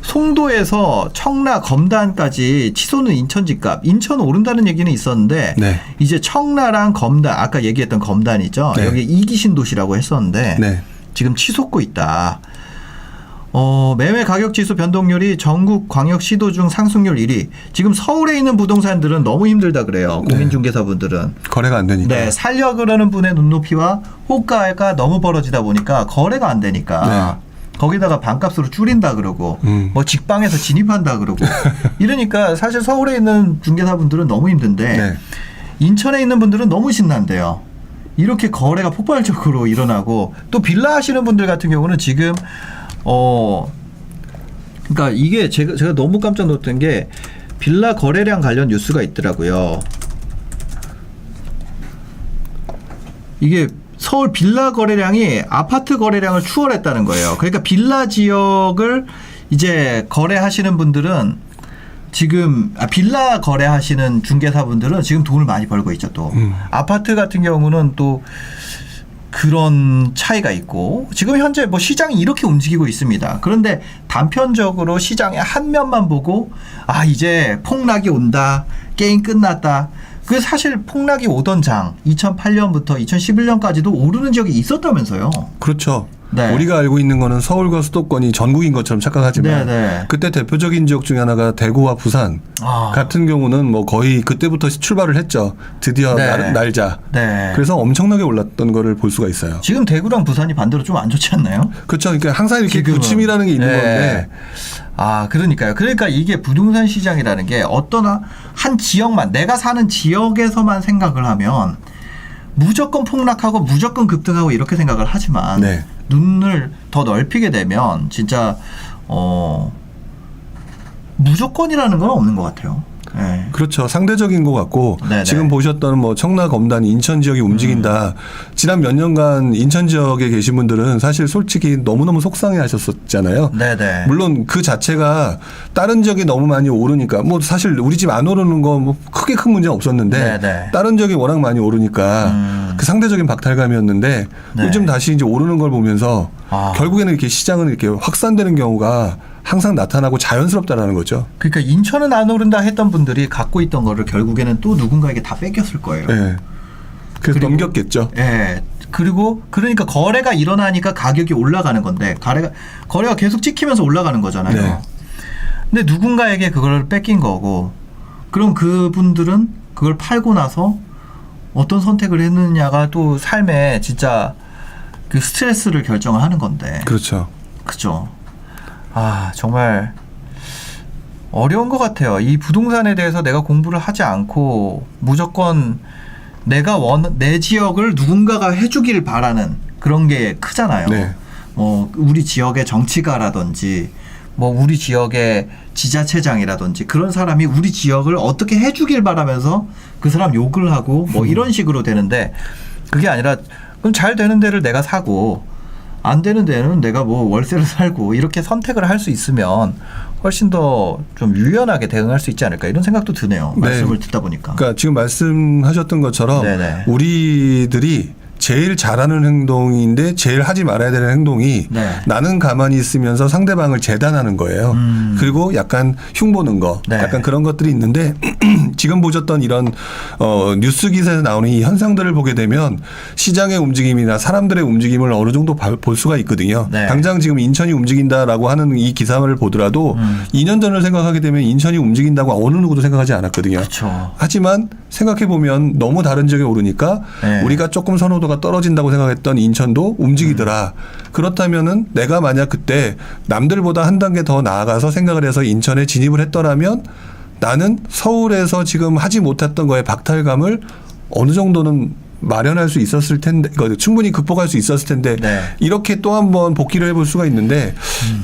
송도에서 청라 검단까지 치솟는 인천 집값. 인천 오른다는 얘기는 있었는데 네. 이제 청라랑 검단 아까 얘기했던 검단이죠. 네. 여기 이기 신도시라고 했었는데 네. 지금 치솟고 있다. 매매 가격 지수 변동률이 전국 광역 시도 중 상승률 1위. 지금 서울에 있는 부동산들은 너무 힘들다 그래요. 공인중개사분들은. 거래가 안 되니까. 네, 살려 그러는 분의 눈높이와 호가가 너무 벌어지다 보니까 거래가 안 되니까 거기다가 반값으로 줄인다 그러고 뭐 직방에서 진입한다 그러고 이러니까 사실 서울에 있는 중개사분들은 너무 힘든데 네. 인천에 있는 분들은 너무 신난대요. 이렇게 거래가 폭발적으로 일어나고 또 빌라 하시는 분들 같은 경우는 지금 그러니까 이게 제가 너무 깜짝 놀랐던 게 빌라 거래량 관련 뉴스가 있더라고요. 이게 서울 빌라 거래량이 아파트 거래량을 추월했다는 거예요. 그러니까 빌라 지역을 이제 거래하시는 분들은 지금 빌라 거래하시는 중개사분들은 지금 돈을 많이 벌고 있죠. 또 아파트 같은 경우는 또 그런 차이가 있고 지금 현재 뭐 시장이 이렇게 움직이고 있습니다. 그런데 단편적으로 시장의 한 면만 보고 이제 폭락이 온다, 게임 끝났다. 그 사실 폭락이 오던 장 2008년부터 2011년까지도 오르는 지역이 있었다면서요. 그렇죠. 네. 우리가 알고 있는 거는 서울과 수도권이 전국인 것처럼 착각하지만 네네. 그때 대표적인 지역 중에 하나가 대구와 부산 같은 경우는 뭐 거의 그때부터 출발을 했죠. 드디어 네. 날자. 네. 그래서 엄청나게 올랐던 거를 볼 수가 있어요. 지금 대구랑 부산이 반대로 좀 안 좋지 않나요? 그렇죠. 그러니까 항상 이렇게 지금은. 부침이라는 게 있는 건데. 그러니까요. 그러니까 이게 부동산 시장이라는 게 어떤 한 지역만 내가 사는 지역에서만 생각을 하면 무조건 폭락하고 무조건 급등하고 이렇게 생각을 하지만 네. 눈을 더 넓히게 되면 진짜 무조건이라는 건 없는 것 같아요. 네. 그렇죠. 상대적인 것 같고 네네. 지금 보셨던 뭐 청라 검단 인천 지역이 움직인다. 지난 몇 년간 인천 지역에 계신 분들은 사실 솔직히 너무너무 속상해 하셨었잖아요. 네네. 물론 그 자체가 다른 지역이 너무 많이 오르니까 뭐 사실 우리 집 안 오르는 거 뭐 크게 큰 문제는 없었는데 네네. 다른 지역이 워낙 많이 오르니까 그 상대적인 박탈감이었는데 네. 요즘 다시 이제 오르는 걸 보면서 결국에는 이렇게 시장은 이렇게 확산되는 경우가 항상 나타나고 자연스럽다라는 거죠. 그러니까 인천은 안 오른다 했던 분들이 갖고 있던 거를 결국에는 또 누군가에게 다 뺏겼을 거예요. 네. 그래서 넘겼겠죠. 예. 그리고 그러니까 거래가 일어나니까 가격이 올라가는 건데 거래가 계속 찍히면서 올라가는 거잖아요. 네. 근데 누군가에게 그걸 뺏긴 거고 그럼 그분들은 그걸 팔고 나서 어떤 선택을 했느냐가 또 삶에 진짜 그 스트레스를 결정을 하는 건데. 그렇죠. 그죠. 정말 어려운 것 같아요. 이 부동산에 대해서 내가 공부를 하지 않고 무조건 내 지역을 누군가가 해주길 바라는 그런 게 크잖아요. 네. 우리 지역의 정치가라든지 우리 지역의 지자체장이라든지 그런 사람이 우리 지역을 어떻게 해주길 바라면서 그 사람 욕을 하고 이런 식으로 되는데 그게 아니라 그럼 잘 되는 데를 내가 사고 안 되는 데는 내가 월세를 살고 이렇게 선택을 할 수 있으면 훨씬 더 좀 유연하게 대응할 수 있지 않을까 이런 생각도 드네요. 말씀을 듣다 보니까. 그러니까 지금 말씀하셨던 것처럼 네네. 우리들이 제일 잘하는 행동인데 제일 하지 말아야 되는 행동이 나는 가만히 있으면서 상대방을 재단하는 거예요. 그리고 약간 흉보는 거, 약간 그런 것들이 있는데 지금 보셨던 이런 뉴스 기사에서 나오는 이 현상들을 보게 되면 시장의 움직임이나 사람들의 움직임을 어느 정도 볼 수가 있거든요. 당장 지금 인천이 움직인다라고 하는 이 기사를 보더라도 2년 전을 생각하게 되면 인천이 움직인다고 어느 누구도 생각하지 않았거든요. 그쵸. 하지만 생각해 보면 너무 다른 지역에 오르니까 우리가 조금 선호도가 떨어진다고 생각했던 인천도 움직이더라. 그렇다면은 내가 만약 그때 남들보다 한 단계 더 나아가서 생각을 해서 인천에 진입을 했더라면 나는 서울에서 지금 하지 못했던 거에 박탈감을 어느 정도는 마련할 수 있었을 텐데 충분히 극복할 수 있었을 텐데 이렇게 또 한 번 복귀를 해볼 수가 있는데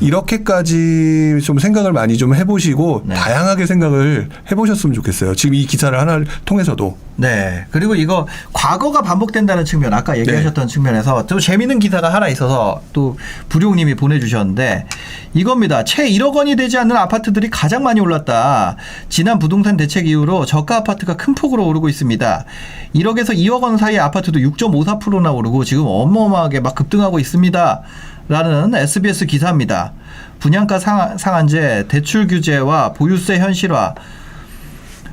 이렇게까지 좀 생각을 많이 좀 해보시고 다양하게 생각을 해보셨으면 좋겠어요. 지금 이 기사를 하나를 통해서도. 네. 그리고 이거 과거가 반복된다는 측면 아까 얘기하셨던 측면에서 또 재미있는 기사가 하나 있어서 또 부룡님이 보내주셨는데 이겁니다. 채 1억 원이 되지 않는 아파트들이 가장 많이 올랐다. 지난 부동산 대책 이후로 저가 아파트가 큰 폭으로 오르고 있습니다. 1억에서 2억 원 사이 아파트도 6.54%나 오르고 지금 어마어마하게 막 급등하고 있습니다. 라는 SBS 기사입니다. 분양가 상한제, 대출 규제와 보유세 현실화,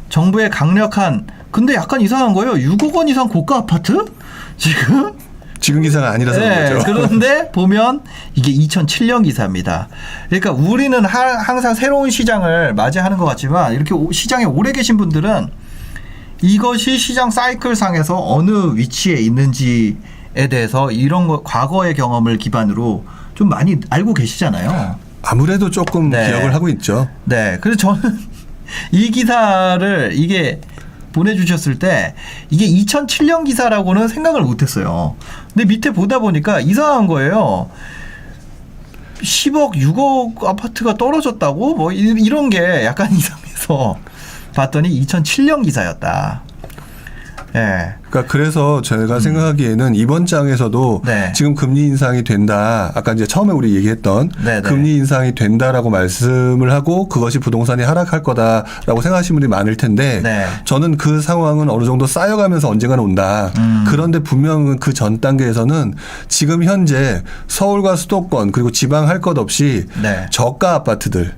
정부의 강력한 근데 약간 이상한 거예요. 6억 원 이상 고가 아파트? 지금 기사가 아니라서 네, 그런 거죠. 그런데 보면 이게 2007년 기사입니다. 그러니까 우리는 항상 새로운 시장을 맞이하는 것 같지만 이렇게 시장에 오래 계신 분들은 이것이 시장 사이클상에서 어느 위치에 있는지에 대해서 이런 거 과거의 경험을 기반으로 좀 많이 알고 계시잖아요. 아무래도 조금 네. 기억을 하고 있죠. 네. 그래서 저는 이 기사를 이게 보내주셨을 때 이게 2007년 기사라고는 생각을 못했어요. 근데 밑에 보다 보니까 이상한 거예요. 10억, 6억 아파트가 떨어졌다고? 뭐 이런 게 약간 이상해서 봤더니 2007년 기사였다. 예. 그러니까 그래서 제가 생각하기에는 이번 장에서도 네. 지금 금리 인상이 된다. 아까 이제 처음에 우리 얘기했던 네네. 금리 인상이 된다라고 말씀을 하고 그것이 부동산이 하락할 거다라고 생각하시는 분들이 많을 텐데 네. 저는 그 상황은 어느 정도 쌓여가면서 언젠가는 온다. 그런데 분명은 그 전 단계에서는 지금 현재 서울과 수도권 그리고 지방 할 것 없이 네. 저가 아파트들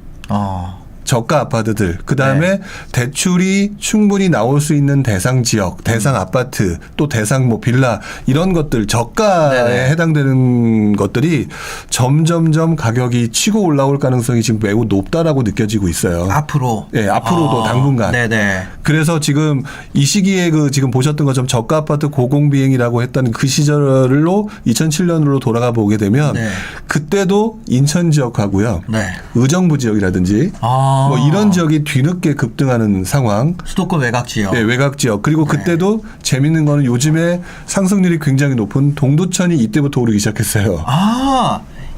저가 아파트들, 그 다음에 네. 대출이 충분히 나올 수 있는 대상 지역, 대상 아파트, 또 대상 뭐 빌라 이런 것들 저가에 네네. 해당되는 것들이 점점점 가격이 치고 올라올 가능성이 지금 매우 높다라고 느껴지고 있어요. 앞으로. 네, 앞으로도 당분간. 네네. 그래서 지금 이 시기에 그 지금 보셨던 것처럼 저가 아파트 고공비행이라고 했던 그 시절로 2007년으로 돌아가 보게 되면 네. 그때도 인천 지역하고요. 네. 의정부 지역이라든지 뭐 이런 지역이 뒤늦게 급등하는 상황. 수도권 외곽 지역. 네, 외곽 지역. 그리고 그때도 재밌는 거는 요즘에 상승률이 굉장히 높은 동두천이 이때부터 오르기 시작했어요.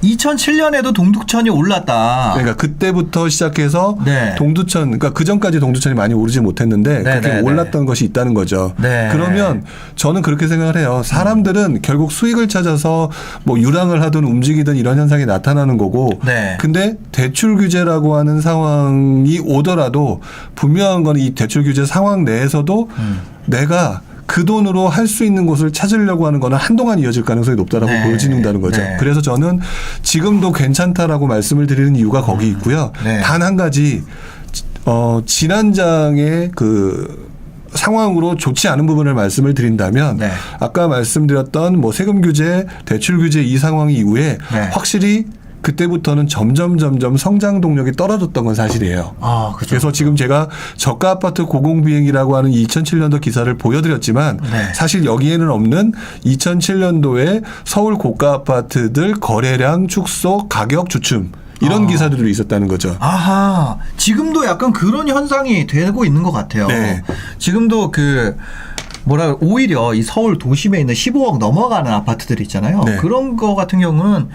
2007년에도 동두천이 올랐다. 그러니까 그때부터 시작해서 네. 동두천, 그러니까 그 전까지 동두천이 많이 오르지 못했는데 네, 그렇게 네, 올랐던 것이 있다는 거죠. 네. 그러면 저는 그렇게 생각을 해요. 사람들은 결국 수익을 찾아서 뭐 유랑을 하든 움직이든 이런 현상이 나타나는 거고, 네. 근데 대출 규제라고 하는 상황이 오더라도 분명한 건 이 대출 규제 상황 내에서도 내가 그 돈으로 할 수 있는 곳을 찾으려고 하는 거는 한동안 이어질 가능성이 높다라고 네. 보여지는다는 거죠. 네. 그래서 저는 지금도 괜찮다라고 말씀을 드리는 이유가 거기 있고요. 네. 단 한 가지 지난 장의 그 상황으로 좋지 않은 부분을 말씀을 드린다면 네. 아까 말씀드렸던 뭐 세금 규제, 대출 규제 이 상황 이후에 네. 확실히 그때부터는 점점 성장 동력이 떨어졌던 건 사실이에요. 그렇죠. 그래서 지금 제가 저가 아파트 고공비행이라고 하는 2007년도 기사를 보여드렸지만 네. 사실 여기에는 없는 2007년도에 서울 고가 아파트들 거래량 축소, 가격 주춤 이런 기사들이 있었다는 거죠. 지금도 약간 그런 현상이 되고 있는 것 같아요. 네. 지금도 오히려 이 서울 도심에 있는 15억 넘어가는 아파트들 있잖아요. 네. 그런 거 같은 경우는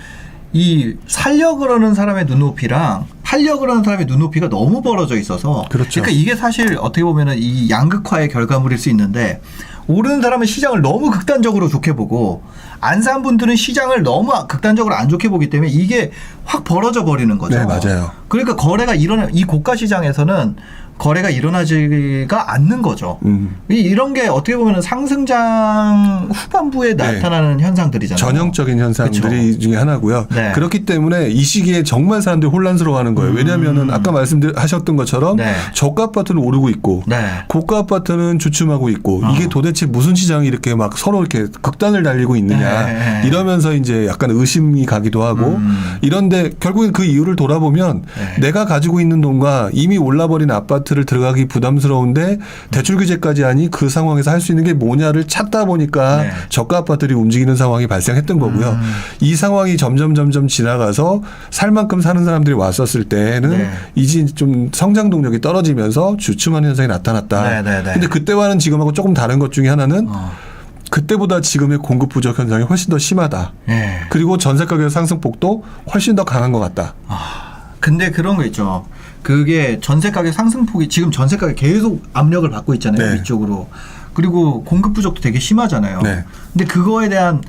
이 살려 그러는 사람의 눈높이랑 팔려 그러는 사람의 눈높이가 너무 벌어져 있어서 그렇죠. 그러니까 이게 사실 어떻게 보면은 이 양극화의 결과물일 수 있는데 오르는 사람은 시장을 너무 극단적으로 좋게 보고 안 산 분들은 시장을 너무 극단적으로 안 좋게 보기 때문에 이게 확 벌어져 버리는 거죠. 네, 맞아요. 그러니까 거래가 이 고가 시장에서는 거래가 일어나지가 않는 거죠. 이런 게 어떻게 보면 상승장 후반부에 나타나는 현상들이잖아요. 전형적인 현상들이 그쵸. 중에 하나고요. 네. 그렇기 때문에 이 시기에 정말 사람들이 혼란스러워하는 거예요. 왜냐하면은 아까 말씀하셨던 것처럼 네. 저가 아파트는 오르고 있고 네. 고가 아파트는 주춤하고 있고 이게 도대체 무슨 시장이 이렇게 막 서로 이렇게 극단을 달리고 있느냐 네. 이러면서 이제 약간 의심이 가기도 하고 이런데 결국엔 그 이유를 돌아보면 네. 내가 가지고 있는 돈과 이미 올라버린 아파트를 들어가기 부담스러운데 대출 규제까지 하니 그 상황에서 할 수 있는 게 뭐냐를 찾다 보니까 네. 저가 아파트들이 움직이는 상황이 발생했던 거고요. 이 상황이 점점 지나가서 살 만큼 사는 사람들이 왔었을 때는 네. 이제 좀 성장 동력이 떨어지면서 주춤하는 현상이 나타났다. 네. 근데 그때와는 지금하고 조금 다른 것 중에 하나는 그때보다 지금의 공급 부족 현상이 훨씬 더 심하다. 네. 그리고 전세 가격 상승폭도 훨씬 더 강한 것 같다. 근데 그런 거 있죠. 그게 전세 가격 상승폭이 지금 전세 가격 계속 압력을 받고 있잖아요. 네. 위쪽으로. 그리고 공급 부족도 되게 심하잖아요. 네. 근데 그거에 대한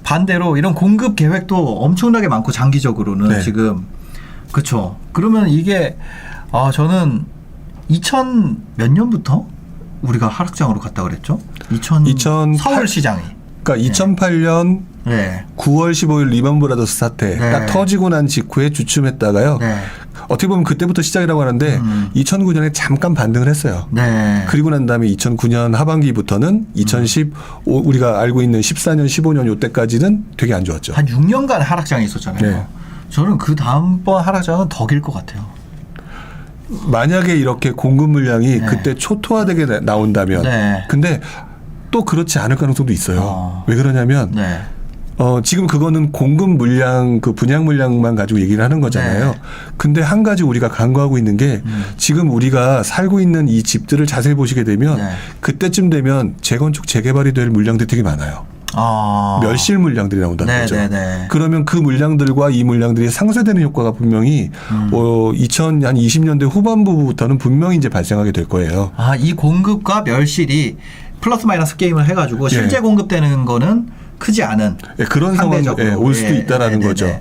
반대로 이런 공급 계획도 엄청나게 많고 장기적으로는 네. 지금 그렇죠. 그러면 이게 저는 2000 몇 년부터 우리가 하락장으로 갔다 그랬죠? 2000 2008 서울 시장이. 그러니까 2008년 네. 9월 15일 리먼 브라더스 사태 네. 딱 터지고 난 직후에 주춤했다가요. 네. 어떻게 보면 그때부터 시작이라고 하는데 2009년에 잠깐 반등을 했어요. 네. 그리고 난 다음에 2009년 하반기부터는 우리가 알고 있는 14년, 15년 요때까지는 되게 안 좋았죠. 한 6년간 하락장이 있었잖아요. 네. 저는 그 다음번 하락장은 더 길 것 같아요. 만약에 이렇게 공급 물량이 네. 그때 초토화되게 나온다면 네. 근데 또 그렇지 않을 가능성도 있어요. 왜 그러냐면 네. 지금 그거는 공급 물량, 그 분양 물량만 가지고 얘기를 하는 거잖아요. 네. 근데 한 가지 우리가 간과하고 있는 게 지금 우리가 살고 있는 이 집들을 자세히 보시게 되면 네. 그때쯤 되면 재건축, 재개발이 될 물량들이 되게 많아요. 멸실 물량들이 나온다는 네, 거죠. 네, 네. 그러면 그 물량들과 이 물량들이 상쇄되는 효과가 분명히 2020년대 후반부부터는 분명히 이제 발생하게 될 거예요. 이 공급과 멸실이 플러스 마이너스 게임을 해가지고 실제 공급되는 거는 크지 않은 그런 상황이 상대적으로. 올 수도 있다라는 거죠.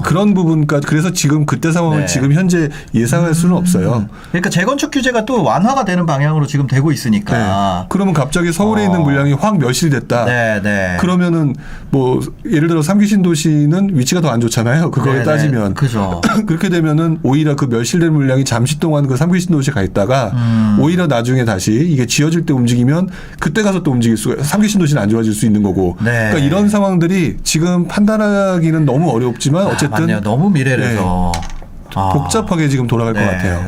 그런 부분까지 그래서 지금 그때 상황을 네. 지금 현재 예상할 수는 없어요. 그러니까 재건축 규제가 또 완화가 되는 방향으로 지금 되고 있으니까. 네. 그러면 갑자기 서울에 있는 물량이 확 멸실됐다. 네, 네. 그러면은 뭐 예를 들어 3기 신도시는 위치가 더 안 좋잖아요. 그거에 네, 네. 따지면. 그죠. 그렇게 되면은 오히려 그 멸실된 물량이 잠시 동안 그 3기 신도시에 가 있다가 오히려 나중에 다시 이게 지어질 때 움직이면 그때 가서 또 움직일 수가 3기 신도시는 안 좋아질 수 있는 거고. 네. 그러니까 이런 상황들이 지금 판단하기는 너무 어렵지만 어쨌든 맞네요. 너무 미래라서. 복잡하게 지금 돌아갈 것 같아요.